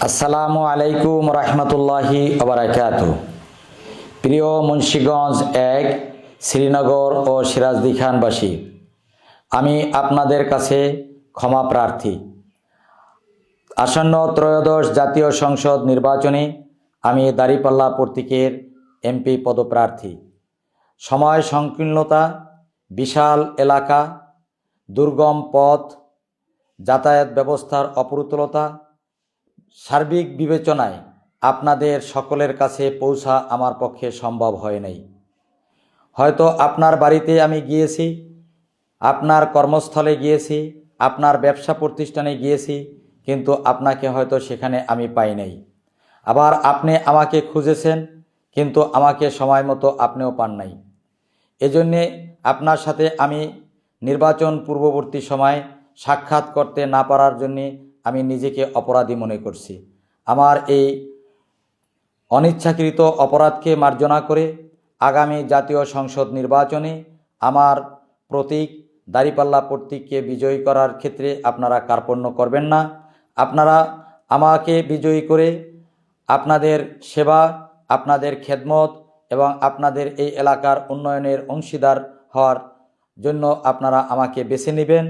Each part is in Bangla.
আসসালামু আলাইকুম রহমতুল্লাহি ওবারাকাতু। প্রিয় মুন্সিগঞ্জ এক, শ্রীনগর ও সিরাজদি খানবাসী, আমি আপনাদের কাছে ক্ষমা প্রার্থী। আসন্ন ত্রয়োদশ জাতীয় সংসদ নির্বাচনে আমি দাঁড়িপাল্লা প্রতীকের এমপি পদপ্রার্থী। সময় সংকীর্ণতা, বিশাল এলাকা, দুর্গম পথ, যাতায়াত ব্যবস্থার অপ্রতুলতা, সার্বিক বিবেচনায় আপনাদের সকলের কাছে পৌঁছা আমার পক্ষে সম্ভব হয় নাই। হয়তো আপনার বাড়িতে আমি গিয়েছি, আপনার কর্মস্থলে গিয়েছি, আপনার ব্যবসা প্রতিষ্ঠানে গিয়েছি, কিন্তু আপনাকে হয়তো সেখানে আমি পাই নাই। আবার আপনি আমাকে খুঁজেছেন, কিন্তু আমাকে সময় মতো আপনিও পান নাই। এজন্যে আপনার সাথে আমি নির্বাচন পূর্ববর্তী সময় সাক্ষাৎ করতে না পারার জন্যে আমি নিজেকে অপরাধী মনে করছি। আমার এই অনিচ্ছাকৃত অপরাধকে মার্জনা করে আগামী জাতীয় সংসদ নির্বাচনে আমার প্রতীক দাঁড়িপাল্লা প্রতীককে বিজয়ী করার ক্ষেত্রে আপনারা কার্পণ্য করবেন না। আপনারা আমাকে বিজয়ী করে আপনাদের সেবা, আপনাদের খেদমত এবং আপনাদের এই এলাকার উন্নয়নের অংশীদার হওয়ার জন্য আপনারা আমাকে বেছে নেবেন।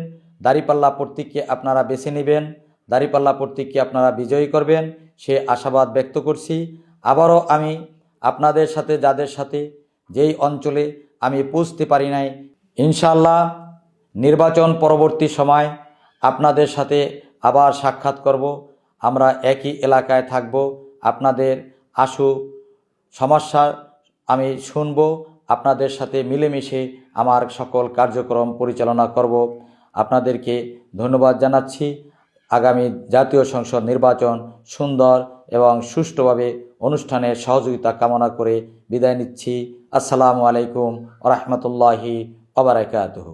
দাঁড়িপাল্লা প্রতীককে আপনারা বেছে নেবেন, দাঁড়িপাল্লা প্রতীককে আপনারা বিজয়ী করবেন, সে আশাবাদ ব্যক্ত করছি। আবারও আমি আপনাদের সাথে, যাদের সাথে যেই অঞ্চলে আমি পৌঁছতে পারি নাই, ইনশাআল্লাহ নির্বাচন পরবর্তী সময় আপনাদের সাথে আবার সাক্ষাৎ করব। আমরা একই এলাকায় থাকব। আপনাদের আশু সমস্যা আমি শুনব, আপনাদের সাথে মিলেমিশে আমার সকল কার্যক্রম পরিচালনা করব। আপনাদেরকে ধন্যবাদ জানাচ্ছি। আগামী জাতীয় সংসদ নির্বাচন সুন্দর এবং সুষ্ঠুভাবে অনুষ্ঠানের সহযোগিতা কামনা করে বিদায় নিচ্ছি। আসসালামু আলাইকুম ওয়া রাহমাতুল্লাহি ওয়া বারাকাতুহু।